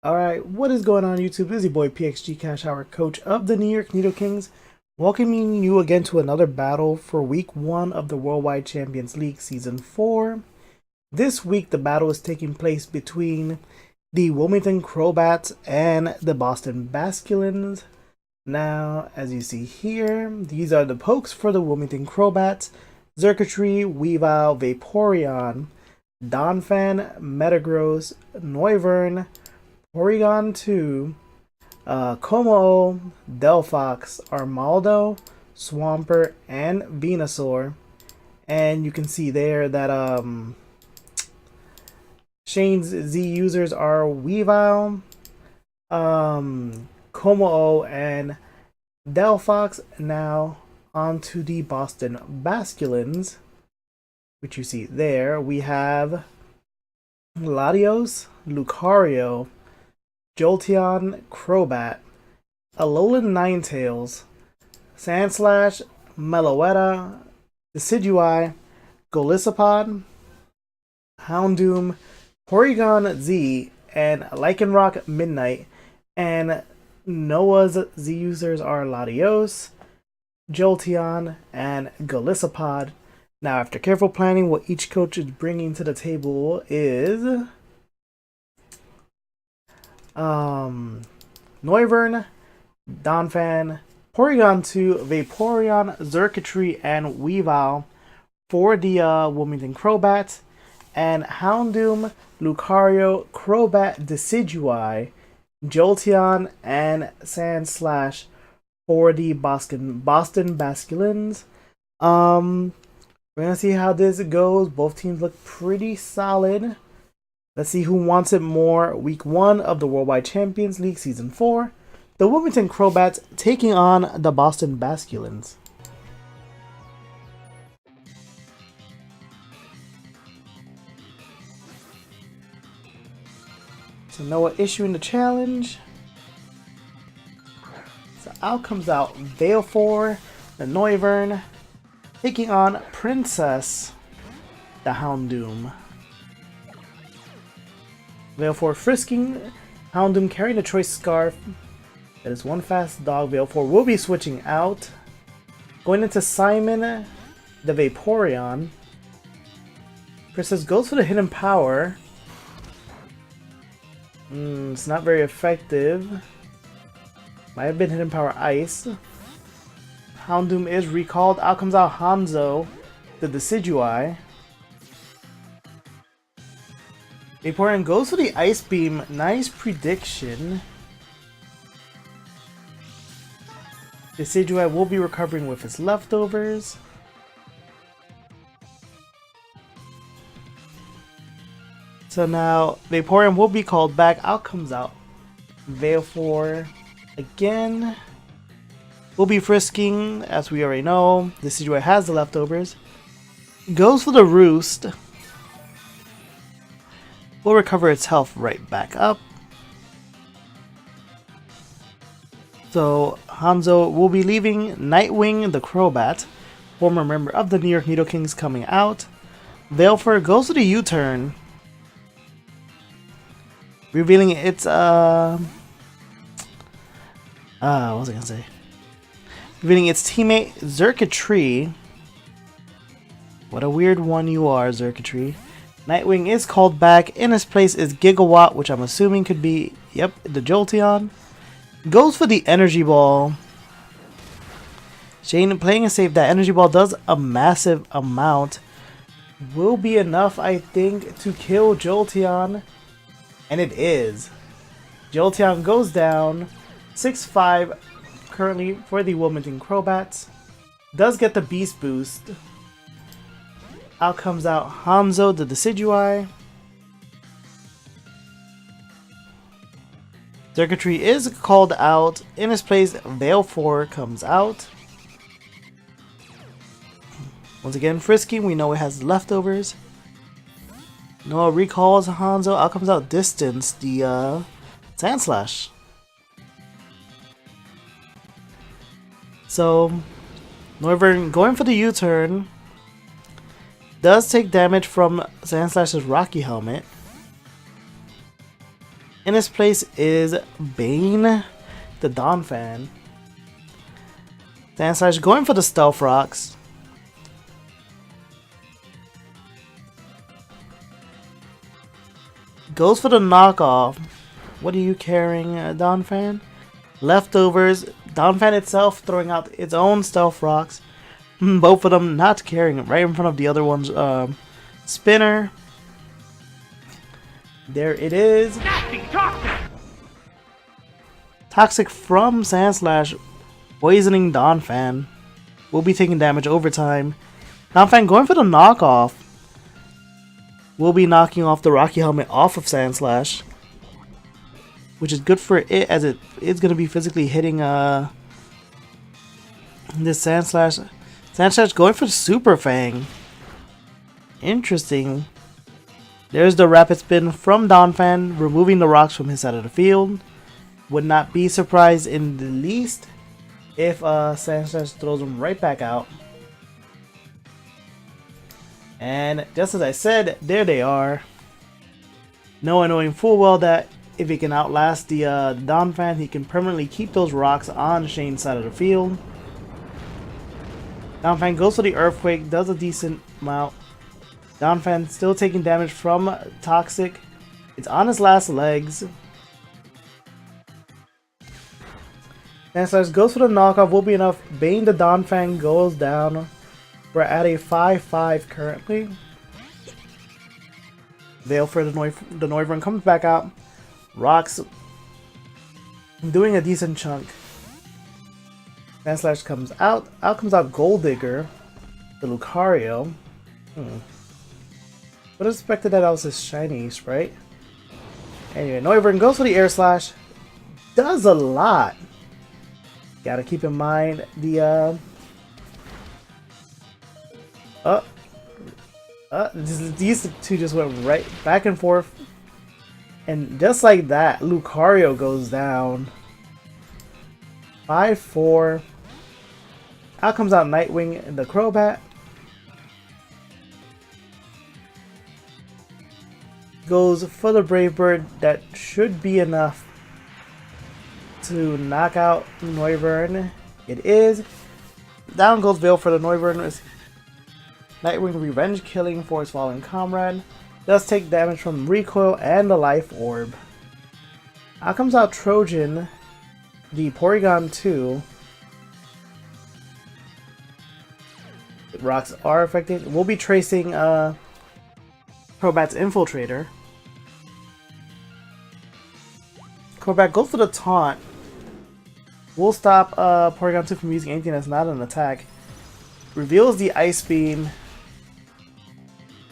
Alright, what is going on YouTube? This is your boy PXG Cash Hour, coach of the New York Nido Kings, welcoming you again to another battle for week 1 of the Worldwide Champions League Season 4. This week the battle is taking place between the Wilmington Crobats and the Boston Basculins. Now, as you see here, these are the pokes for the Wilmington Crobats: Circuitry, Weavile, Vaporeon, Donphan, Metagross, Noivern, Porygon 2, Como, Delphox, Armaldo, Swampert, and Venusaur. And you can see there that Shane's Z users are Weavile, Como, and Delphox. Now onto the Boston Basculins, which you see there. We have Latios, Lucario, Jolteon, Crobat, Alolan Ninetales, Sandslash, Meloetta, Decidueye, Golisopod, Houndoom, Porygon Z, and Lycanroc Midnight. And Noah's Z users are Latios, Jolteon, and Golisopod. Now, after careful planning, what each coach is bringing to the table is Noivern, Donphan, Porygon 2, Vaporeon, Circuitry, and Weavile for the Wilmington Crobats, and Houndoom, Lucario, Crobat, Decidueye, Jolteon, and Sandslash for the Boston Basculins. We're gonna see how this goes. Both teams look pretty solid. Let's see who wants it more. Week 1 of the Worldwide Champions League Season 4. The Wilmington Crobats taking on the Boston Basculins. So Noah issuing the challenge. So out comes out Veilfor, the Noivern, taking on Princess, the Houndoom. Veilfor frisking, Houndoom carrying the choice scarf. That is one fast dog. Veilfor will be switching out. Going into Simon, the Vaporeon. Princess goes for the hidden power. It's not very effective. Might have been hidden power ice. Houndoom is recalled. Out comes out Hanzo, the Decidueye. Vaporeon goes for the Ice Beam. Nice prediction. Decidueye will be recovering with his leftovers. So now Vaporeon will be called back. Out comes out Veilfor again. We'll be frisking, as we already know. Decidueye has the leftovers. Goes for the Roost. Will recover its health right back up. So Hanzo will be leaving. Nightwing, the Crobat, former member of the New York Nido Kings, coming out. Veilfor goes to the U-turn, revealing its what was I gonna say? Revealing its teammate Circuitry. What a weird one you are, Circuitry. Nightwing is called back. In his place is Gigawatt, which I'm assuming could be, yep, the Jolteon. Goes for the Energy Ball. Shane playing it safe. That Energy Ball does a massive amount. Will be enough, I think, to kill Jolteon. And it is. Jolteon goes down. 6-5 currently for the Wilmington Crobats. Does get the Beast Boost. Out comes out Hanzo, the Decidueye. Circuitry is called out. In his place, Veilfor comes out. Once again, frisking. We know it has leftovers. Noah recalls Hanzo. Out comes out Distance, the Sandslash. So, Noivern going for the U-turn. Does take damage from Sandslash's Rocky Helmet. In his place is Bane, the Donphan. Sand Slash going for the Stealth Rocks. Goes for the knockoff. What are you carrying, Donphan? Leftovers. Donphan itself throwing out its own Stealth Rocks. Both of them not carrying it right in front of the other one's spinner. There it is. Toxic from Sand Slash, poisoning Donphan. Will be taking damage over time. Donphan going for the knockoff. Will be knocking off the Rocky Helmet off of Sand Slash, which is good for it as it is going to be physically hitting this Sand Slash. Sand Slash going for the Super Fang. Interesting. There's the Rapid Spin from Donphan, removing the rocks from his side of the field. Would not be surprised in the least if Sand Slash throws them right back out. And just as I said, there they are. Knowing full well that if he can outlast the Donphan, he can permanently keep those rocks on Shane's side of the field. Donphan goes for the Earthquake, does a decent amount. Donphan still taking damage from Toxic. It's on his last legs. Sand Slash goes for the knockoff, will be enough. Bane the Donphan goes down. We're at a 5-5 currently. Veil for the Noivern comes back out. Rocks doing a decent chunk. Sand Slash comes out. Out comes out Gold Digger. The Lucario. Would have expected that was his shiny Sprite. Anyway, Noivern goes for the Air Slash. Does a lot. Gotta keep in mind the these two just went right back and forth, and just like that, Lucario goes down. 5-4. Out comes out Nightwing, the Crobat. Goes for the Brave Bird. That should be enough to knock out Noivern. It is. Down goes Veil for the Noivern. Nightwing revenge killing for his fallen comrade. Does take damage from recoil and the life orb. Out comes out Trojan, the Porygon 2. The rocks are affected. We'll be tracing Crobat's Infiltrator. Crobat goes for the taunt. We'll stop Porygon 2 from using anything that's not an attack. Reveals the Ice Beam.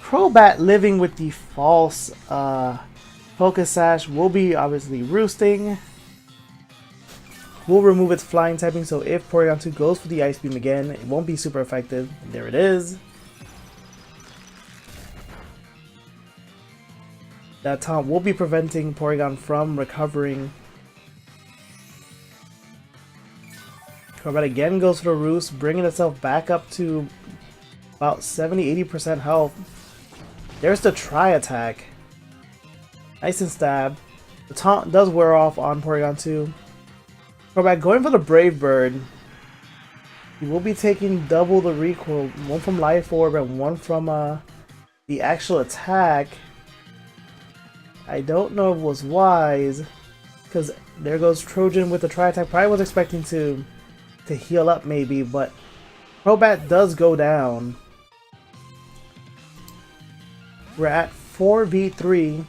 Crobat living with the false Focus Sash will be obviously roosting. We'll remove its flying typing, so if Porygon 2 goes for the Ice Beam again, it won't be super effective. There it is. That taunt will be preventing Porygon from recovering. Crobat again goes for the roost, bringing itself back up to about 70-80% health. There's the Tri-Attack. Nice and stab. The taunt does wear off on Porygon 2. Crobat going for the Brave Bird. He will be taking double the recoil, one from Life Orb and one from the actual attack. I don't know if it was wise, because there goes Trojan with the Tri-Attack. Probably was expecting to heal up maybe, but Crobat does go down. We're at 4v3.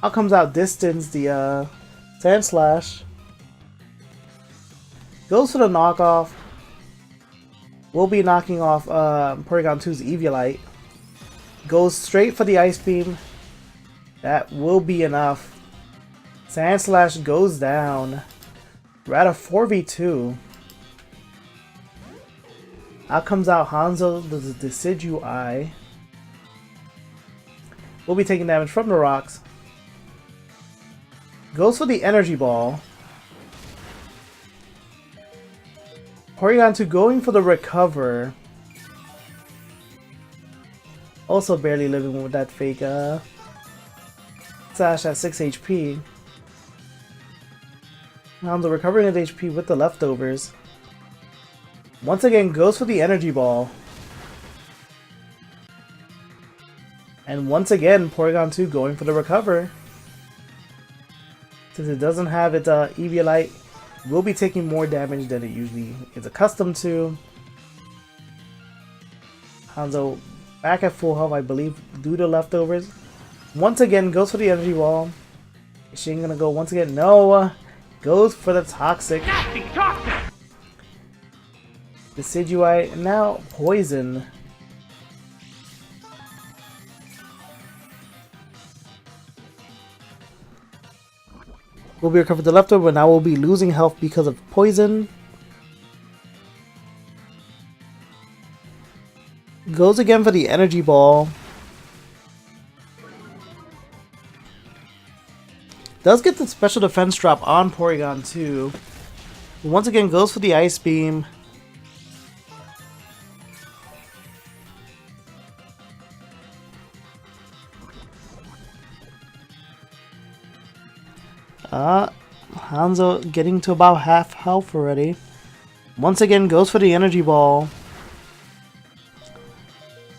Out comes out Distance, the Sand Slash. Goes for the knockoff. We'll be knocking off Porygon 2's Eviolite. Goes straight for the Ice Beam. That will be enough. Sand Slash goes down. We're at a 4v2. Out comes out Hanzo, the Decidueye. We'll be taking damage from the rocks. Goes for the Energy Ball. Porygon 2 going for the Recover. Also barely living with that fake Sash at 6 HP. Hanzo recovering his HP with the leftovers. Once again goes for the energy ball. And once again, Porygon 2 going for the recover. Since it doesn't have its Eviolite, it will be taking more damage than it usually is accustomed to. Hanzo back at full health, I believe, due to leftovers. Once again, goes for the energy ball. Is Shane gonna go once again? No! Goes for the toxic. Decidueye, now poison. Will be recovered the leftover, but now we'll be losing health because of poison. Goes again for the energy ball. Does get the special defense drop on Porygon 2. Once again goes for the ice beam. Hanzo getting to about half health already. Once again goes for the energy ball.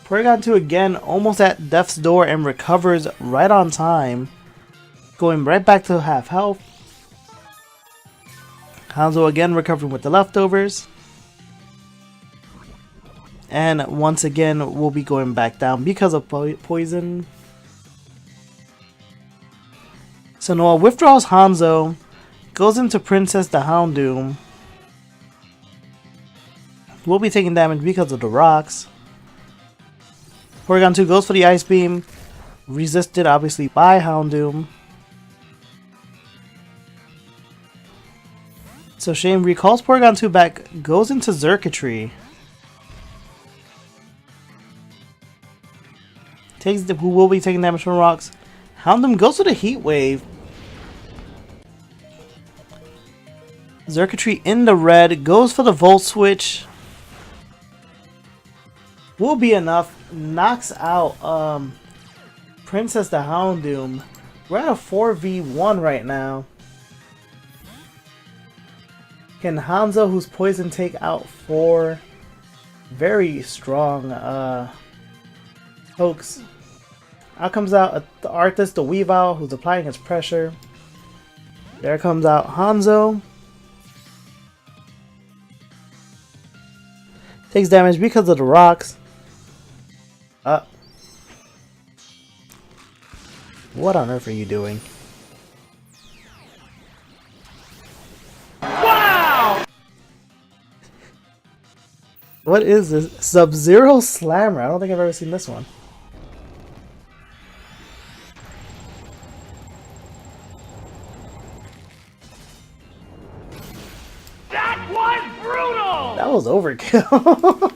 Porygon 2 again almost at death's door and recovers right on time. Going right back to half health. Hanzo again recovering with the leftovers. And once again we'll be going back down because of poison. So Noah withdraws Hanzo, goes into Princess the Houndoom. We'll be taking damage because of the rocks. Porygon 2 goes for the Ice Beam, resisted obviously by Houndoom. So Shane recalls Porygon 2 back, goes into Xurkitree. Who will be taking damage from rocks. Houndoom goes for the Heat Wave. Xurkitree in the red, goes for the Volt Switch. Will be enough. Knocks out Princess the Houndoom. We're at a 4v1 right now. Can Hanzo, who's poison, take out 4 very strong Pokes? Out comes out the Arthas, the Weavile, who's applying his pressure. There comes out Hanzo. Takes damage because of the rocks. What on earth are you doing? Wow! What is this? Sub-Zero Slammer. I don't think I've ever seen this one. That was brutal! That was overkill.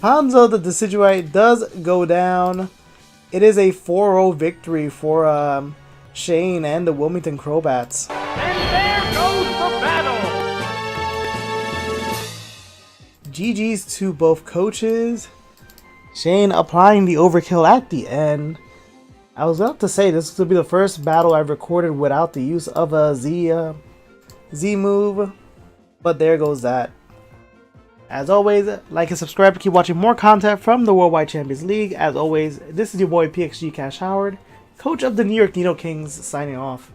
Hanzo the Decidueye does go down. It is a 4-0 victory for Shane and the Wilmington Crobats. And there goes the battle! GG's to both coaches. Shane applying the overkill at the end. I was about to say this will be the first battle I've recorded without the use of a Z move, but there goes that. As always, like and subscribe to keep watching more content from the Worldwide Champions League. As always, this is your boy PXG Cash Howard, coach of the New York Nido Kings, signing off.